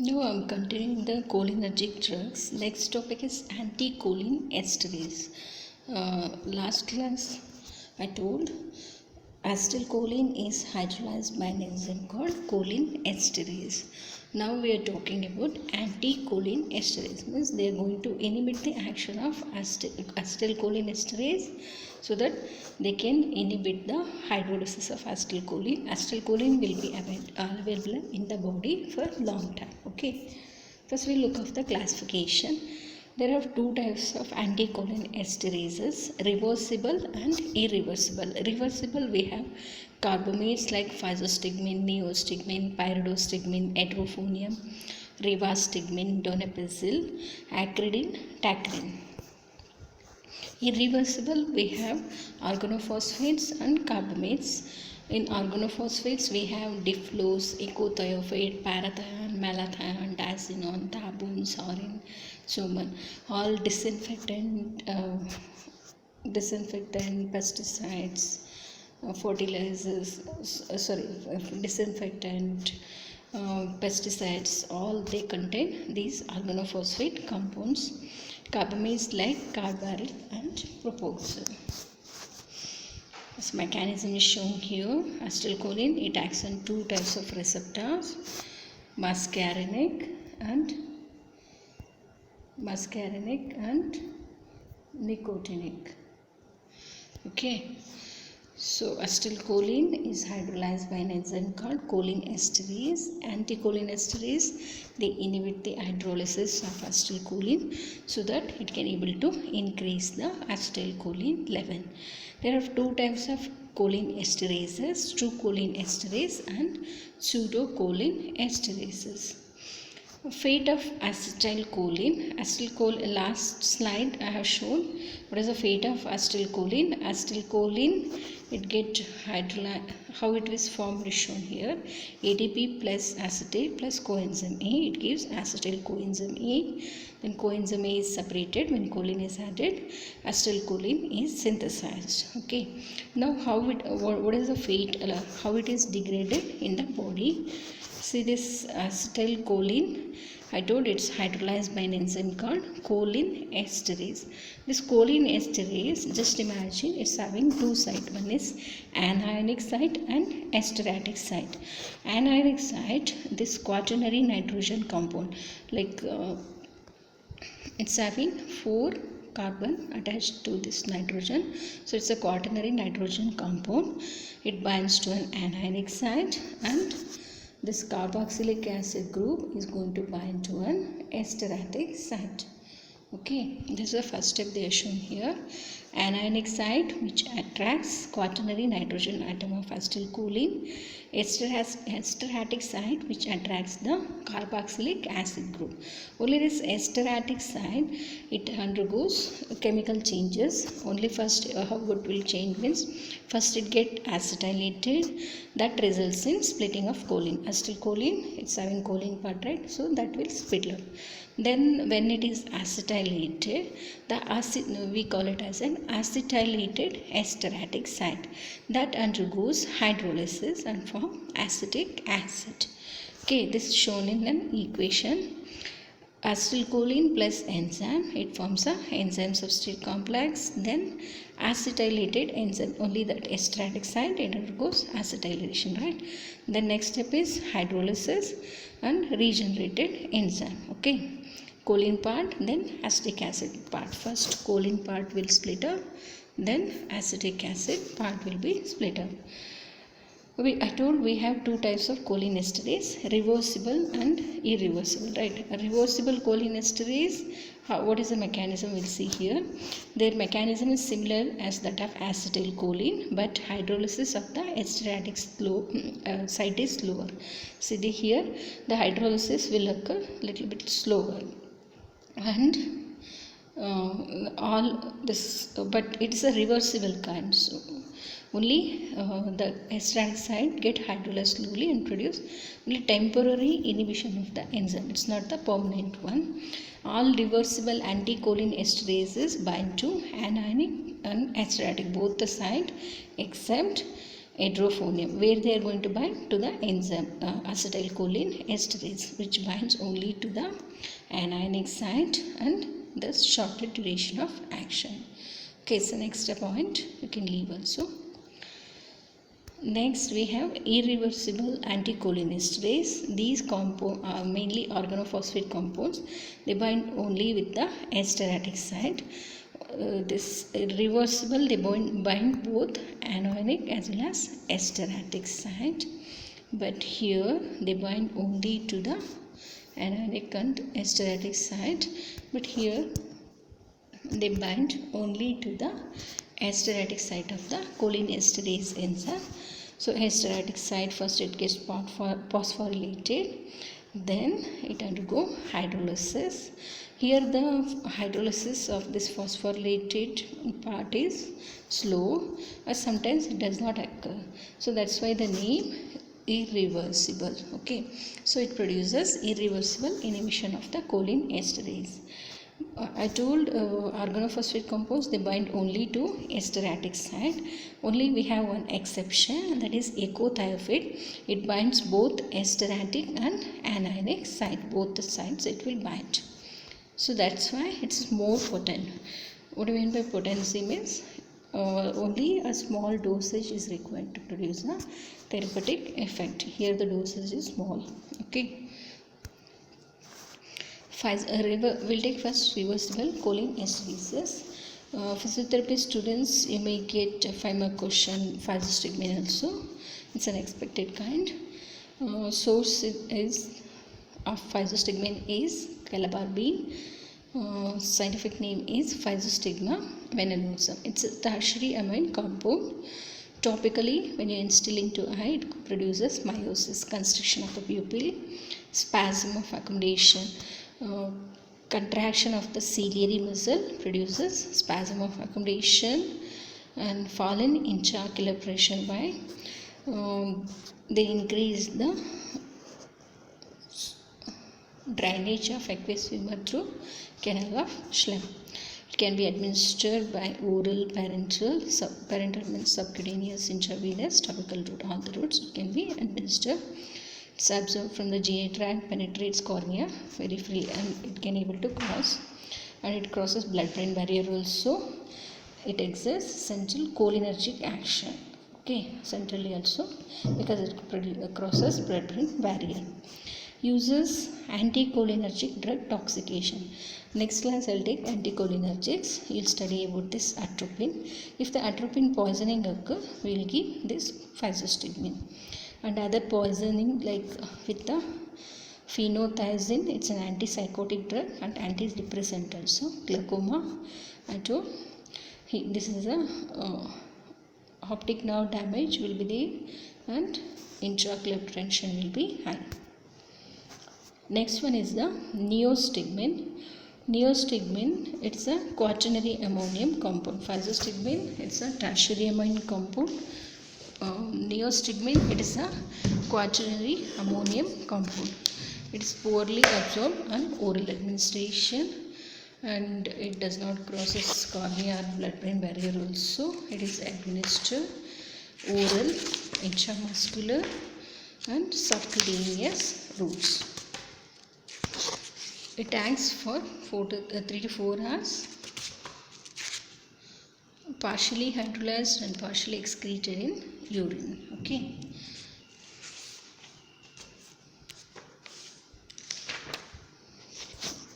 Now I'm continuing the cholinergic drugs. Next topic is anticholinesterase. Last class I told acetylcholine is hydrolyzed by an enzyme called cholinesterase. Now we are talking about anticholinesterase. Means they are going to inhibit the action of acetylcholinesterase so that they can inhibit the hydrolysis of acetylcholine. Acetylcholine will be available in the body for long time. Okay. First we look at the classification. There are two types of anticholinesterases, reversible and irreversible. Reversible we have carbamates like physostigmine, neostigmine, pyridostigmine, atroponium, rivastigmine, donepezil, acridine, tacrine. Irreversible we have organophosphates and carbamates. In organophosphates we have diflose, ecothiophate, parathion, malathion, diazinon, tabun, saurin, so on. All disinfectant, pesticides, fertilizers, disinfectant, pesticides, all they contain these organophosphate compounds. Carbamates like carbaryl and propoxyl. This mechanism is shown here. Acetylcholine, it acts on two types of receptors, muscarinic and nicotinic. Okay. So acetylcholine is hydrolyzed by an enzyme called cholinesterase. Anticholinesterase, they inhibit the hydrolysis of acetylcholine so that it can able to increase the acetylcholine level. There are two types of cholinesterases, true cholinesterase and pseudocholinesterases. Fate of acetylcholine. Last slide I have shown what is the fate of acetylcholine. Acetylcholine, it get hydrolyzed. How it is formed is shown here. ADP plus acetate plus coenzyme A, it gives acetyl coenzyme A. Then coenzyme A is separated when choline is added. Acetylcholine is synthesized. Okay. Now what is the fate? How it is degraded in the body? See this acetylcholine, I told it's hydrolyzed by an enzyme called cholinesterase. This cholinesterase, just imagine it's having two sides. One is anionic site and esteratic site. Anionic site, this quaternary nitrogen compound, like it's having 4 carbon attached to this nitrogen, so it's a quaternary nitrogen compound. It binds to an anionic site, and this carboxylic acid group is going to bind to an esteratic site. Okay, this is the first step they are shown here. Anionic site which attracts quaternary nitrogen atom of acetylcholine. Esteratic site which attracts the carboxylic acid group. Only this esteratic site, it undergoes chemical changes. Only first how it will change means first it get acetylated, that results in splitting of choline. Acetylcholine, it's having choline part, right? So that will split up. Then when it is acetylated, we call it as an acetylated esteratic site that undergoes hydrolysis and form acetic acid. Okay, this is shown in an equation. Acetylcholine plus enzyme, it forms a enzyme substrate complex. Then acetylated enzyme, only that esteratic site, it undergoes acetylation, right? The next step is hydrolysis and regenerated enzyme. Okay, choline part, then acetic acid part. First choline part will split up, then acetic acid part will be split up. I told we have two types of cholinesterase, reversible and irreversible, right? A reversible cholinesterase, what is the mechanism? We'll see here. Their mechanism is similar as that of acetylcholine, but hydrolysis of the esteratic site is slower. See here, the hydrolysis will occur little bit slower, and all this, but it is a reversible kind. So only the esteratic site get hydrolyzed slowly and produce only temporary inhibition of the enzyme. It's not the permanent one. All reversible anticholinesterases bind to anionic and esteratic, both the site, except hydrophonium, where they are going to bind to the enzyme acetylcholine esterase, which binds only to the anionic site and thus shorter duration of action. Okay, so next point you can leave also. Next we have irreversible anticholinesterase. These compounds are mainly organophosphate compounds. They bind only with the esteratic site. This reversible, they bind both anionic as well as esteratic site. But here they bind only to the anionic and esteratic site. But here they bind only to the esteratic site of the cholinesterase enzyme. So esteratic site, first it gets phosphorylated, then it undergo hydrolysis. Here the hydrolysis of this phosphorylated part is slow, or sometimes it does not occur. So that's why the name irreversible. Okay, so it produces irreversible inhibition of the cholinesterase. I told organophosphate compounds, they bind only to esteratic site. Only we have one exception, that is eicosapent. It binds both esteratic and anionic site. Both the sides it will bind. So that's why it's more potent. What do I mean by potency means only a small dosage is required to produce a therapeutic effect. Here the dosage is small. Okay. We'll take first reversible cholinesterases. Physiotherapy students, you may get a 5 mark question, physostigmine also. It's an expected kind. Source is of physostigmine is calabarbine. Scientific name is Physostigma venenosum. It's a tertiary amine compound. Topically, when you instill into eye, it produces miosis, constriction of the pupil, spasm of accommodation. Contraction of the ciliary muscle produces spasm of accommodation, and fall in intraocular pressure by they increase the drainage of aqueous humor through canal of Schlemm. It can be administered by oral, parenteral, parenteral means subcutaneous, intravenous, topical route. All the routes it can be administered. It's absorbed from the GI tract, penetrates cornea very freely, and it can able to cross, and it crosses blood-brain barrier also. It exerts central cholinergic action. Okay, centrally also, because it crosses blood-brain barrier. Uses anticholinergic drug toxication. Next class I'll take anticholinergics. You'll study about this atropine. If the atropine poisoning occurs, we will give this physostigmine. And other poisoning like with the phenothiazine, it's an antipsychotic drug and antidepressant also. Glaucoma, I told this is a optic nerve damage will be there, and intraocular tension will be high. Next one is the neostigmine. Neostigmine, it's a quaternary ammonium compound. Physostigmine, it's a tertiary amine compound. Neostigmine, it is a quaternary ammonium compound. It is poorly absorbed on oral administration, and it does not cross cornea or blood-brain barrier also. It is administered oral, intramuscular and subcutaneous routes. It acts for 3 to 4 hours, partially hydrolyzed and partially excreted in urine. Okay.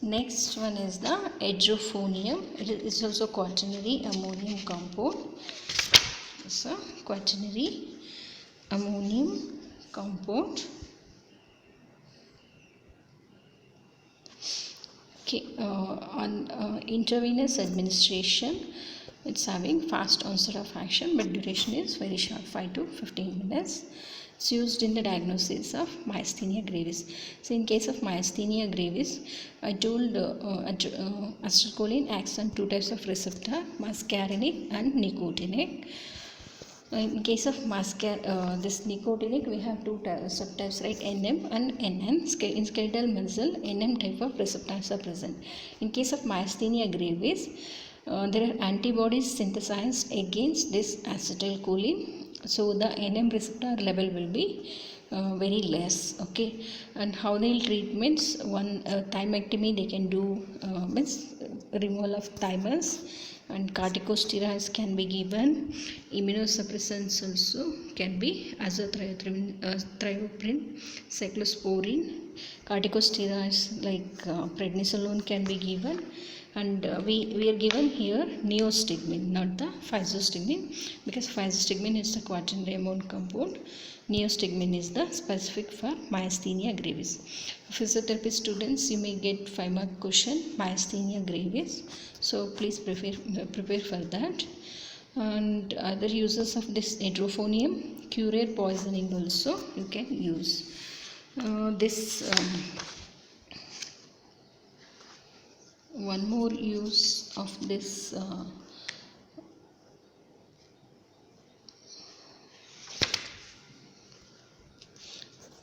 Next one is the hydrophonium. It is also quaternary ammonium compound. It's a quaternary ammonium compound. Okay, on intravenous administration, it's having fast onset of action, but duration is very short, 5 to 15 minutes. It's used in the diagnosis of myasthenia gravis. So in case of myasthenia gravis, I told acetylcholine acts on 2 types of receptor, muscarinic and nicotinic. In case of this nicotinic, we have 2 subtypes, right? NM and NN. In skeletal muscle, NM type of receptors are present. In case of myasthenia gravis, there are antibodies synthesized against this acetylcholine, so the NM receptor level will be very less. Okay, and how they'll treat means one thymectomy they can do, means removal of thymus, and corticosteroids can be given, immunosuppressants also can be azathioprine, cyclosporine, corticosteroids like prednisolone can be given, and we are given here neostigmine, not the physostigmine, because physostigmine is the quaternary amount compound. Neostigmine is the specific for myasthenia gravis. Physiotherapy students, you may get 5-mark question myasthenia gravis, so please prepare for that. And other uses of this hydrophonium, curare poisoning also you can use. One more use of this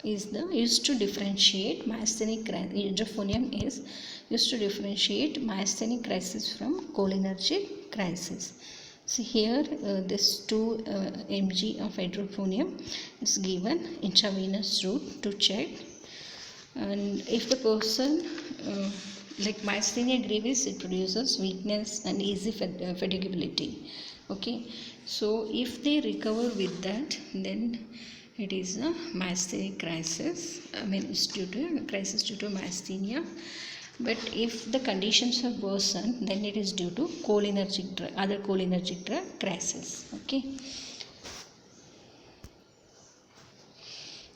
is the used to differentiate myasthenic crisis. Hydrophonium is used to differentiate myasthenic crisis from cholinergic crisis. So here this 2 mg of hydrophonium is given intravenous route to check, and if the person like myasthenia gravis, it produces weakness and easy fatigability. Okay, so if they recover with that, then it is a myasthenic crisis. It's due to crisis due to myasthenia. But if the conditions have worsened, then it is due to other cholinergic drug crisis. Okay.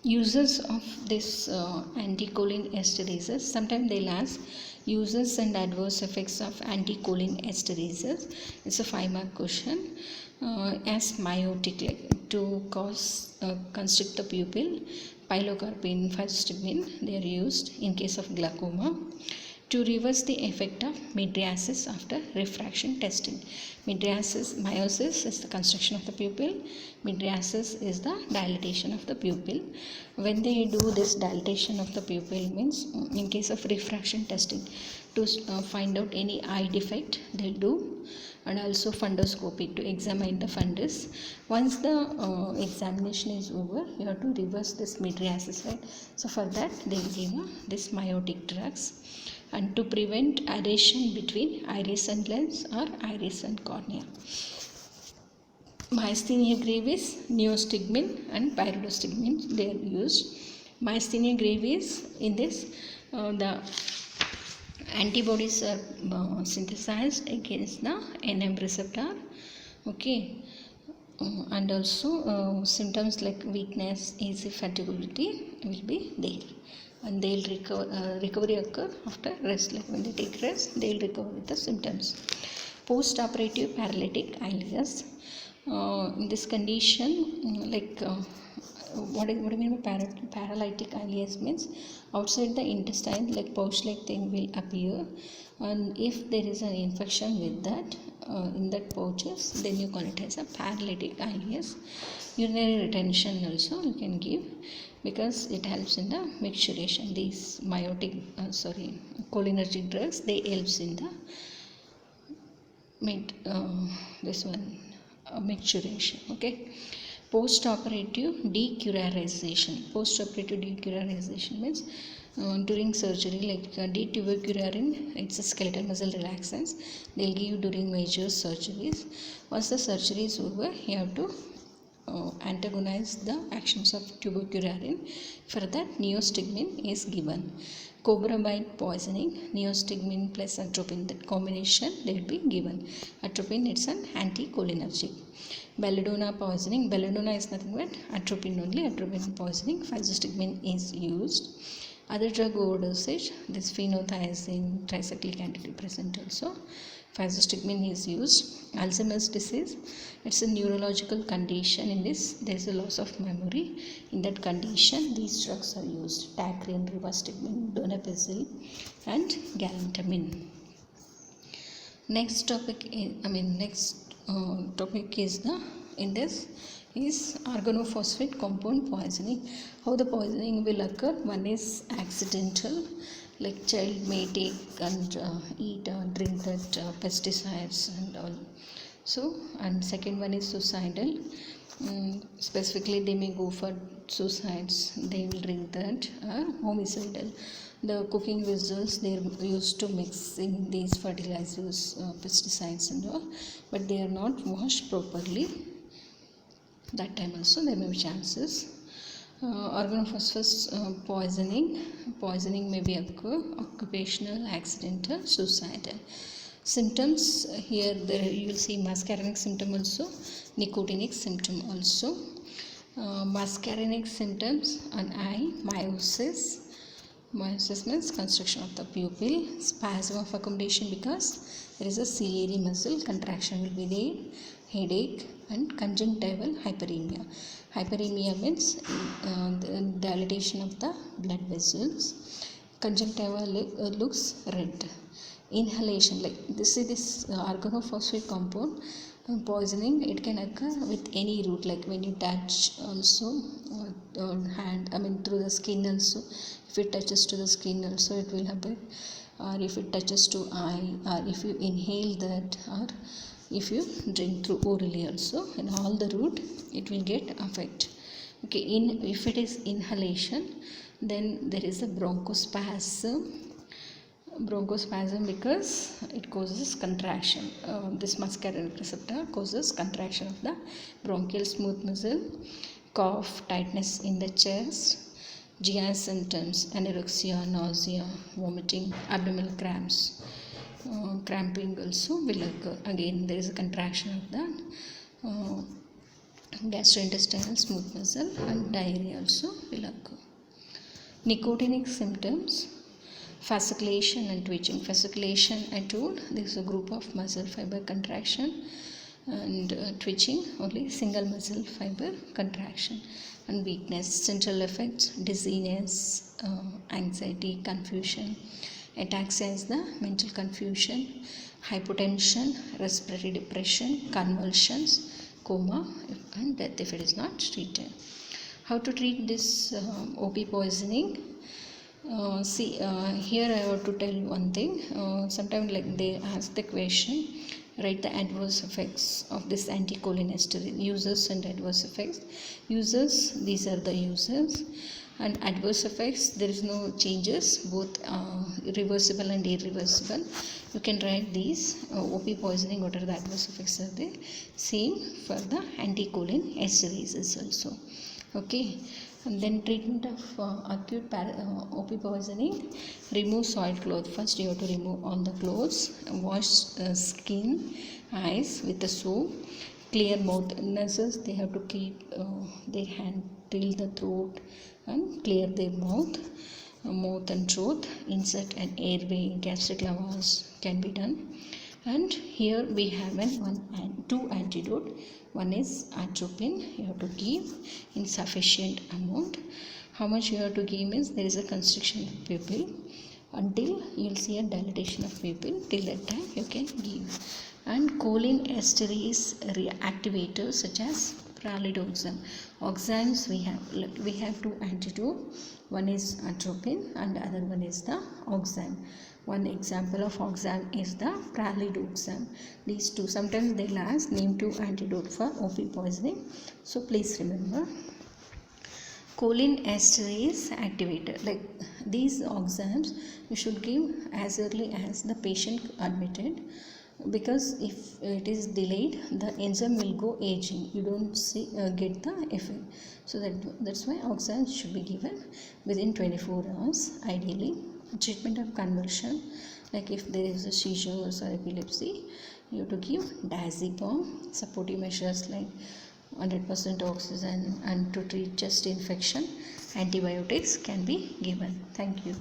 Uses of this anticholinesterases. Sometimes they'll ask uses and adverse effects of anticholinesterases. It's a 5-mark question. As miotic, like to constrict the pupil, pilocarpine, physostigmine, they are used in case of glaucoma. To reverse the effect of mydriasis after refraction testing. Miosis is the constriction of the pupil. Mydriasis is the dilatation of the pupil. When they do this dilatation of the pupil, means in case of refraction testing, to find out any eye defect, they do, and also fundoscopy to examine the fundus. Once the examination is over, you have to reverse this mydriasis, right? So for that, they will give this miotic drugs. And to prevent adhesion between iris and lens or iris and cornea. Myasthenia gravis, neostigmine and pyridostigmine, they are used. Myasthenia gravis, in this the antibodies are synthesized against the NM receptor. Okay, and also symptoms like weakness, easy fatigability will be there, and they'll recovery occur after rest. Like when they take rest, they'll recover with the symptoms. Post-operative paralytic ileus. In this condition, what do you mean by paralytic ileus? Means outside the intestine, like pouch-like thing will appear, and if there is an infection with that in that pouches, then you call it as a paralytic ileus. Urinary retention also you can give, because it helps in the micturition. These cholinergic drugs, they helps in the micturiation. Okay. Post-operative decurarization. Post-operative decurarization means during surgery, like detubercularin, it's a skeletal muscle relaxants. They'll give during major surgeries. Once the surgery is over, you have to antagonize the actions of tubercularin. For that, neostigmine is given. Cobra bite poisoning, neostigmine plus atropine, that combination they will be given. Atropine, it's an anticholinergic. Belladonna poisoning, belladonna is nothing but atropine only. Atropine poisoning, physostigmine is used. Other drug overdosage, this phenothiazine, tricyclic antidepressant also. Physostigmine is used. Alzheimer's disease, it's a neurological condition. In this, there is a loss of memory. In that condition, these drugs are used. Tacrine, rivastigmine, donepezil and galantamine. Next topic is organophosphate compound poisoning. How the poisoning will occur? One is accidental, like child may take and eat or drink that pesticides and all. So, and second one is suicidal. Specifically, they may go for suicides. They will drink that. Homicidal. The cooking vessels they are used to mixing these fertilizers, pesticides and all, but they are not washed properly. That time also there may be chances. Organophosphorus poisoning may be occur, occupational, accidental, suicidal. Symptoms here there you will see muscarinic symptom also, nicotinic symptom also. Muscarinic symptoms on eye, meiosis. Meiosis means constriction of the pupil, spasm of accommodation because there is a ciliary muscle contraction will be there, headache, and conjunctival hyperemia. Hyperemia means the dilatation of the blood vessels. Conjunctiva looks red. Inhalation, like this organophosphate compound poisoning, it can occur with any root, like when you touch also, on hand, through the skin also. If it touches to the skin also it will happen, or if it touches to eye, or if you inhale that, or if you drink through orally also, in all the route it will get affect. Okay, if it is inhalation, then there is a bronchospasm because it causes contraction. This muscarinic receptor causes contraction of the bronchial smooth muscle. Cough, tightness in the chest. GI symptoms, anorexia, nausea, vomiting, abdominal cramps, cramping also will occur. Again there is a contraction of the gastrointestinal smooth muscle, and diarrhea also will occur. Nicotinic symptoms, fasciculation and twitching. Fasciculation, I told, this is a group of muscle fiber contraction, and twitching, only single muscle fiber contraction. And weakness, central effects, dizziness, anxiety, confusion. Ataxia is the mental confusion, hypotension, respiratory depression, convulsions, coma, and death if it is not treated. How to treat this OP poisoning? Here I want to tell you one thing. Sometimes like they ask the question, write the adverse effects of this anticholinesterase, uses and adverse effects. Users, these are the users, and adverse effects, there is no changes, both reversible and irreversible. You can write these OP poisoning, what are the adverse effects are there, same for the anticholinesterase also. Okay, and then treatment of acute OP poisoning, remove soiled clothes. First you have to remove all the clothes, wash skin, eyes with the soap, clear mouth. Nurses, they have to keep their hand till the throat and clear their mouth and throat. Insert an airway, gastric lavage can be done. And here we have two antidote. One is atropine, you have to give in sufficient amount. How much you have to give means there is a constriction of pupil until you will see a dilatation of pupil, till that time you can give. And cholinesterase reactivators such as pralidoxim. Oxams we have two antidote. One is atropine and the other one is the oxam. One example of oxam is the pralidoxim. These two, sometimes they'll ask name two antidote for OP poisoning, so please remember. Cholinesterase activator, like these oxams you should give as early as the patient admitted, because if it is delayed the enzyme will go aging, you don't get the effect. So that's why oxams should be given within 24 hours ideally. Treatment of convulsion, like if there is a seizures or epilepsy, you have to give diazepam. Supportive measures like 100% oxygen, and to treat chest infection, antibiotics can be given. Thank you.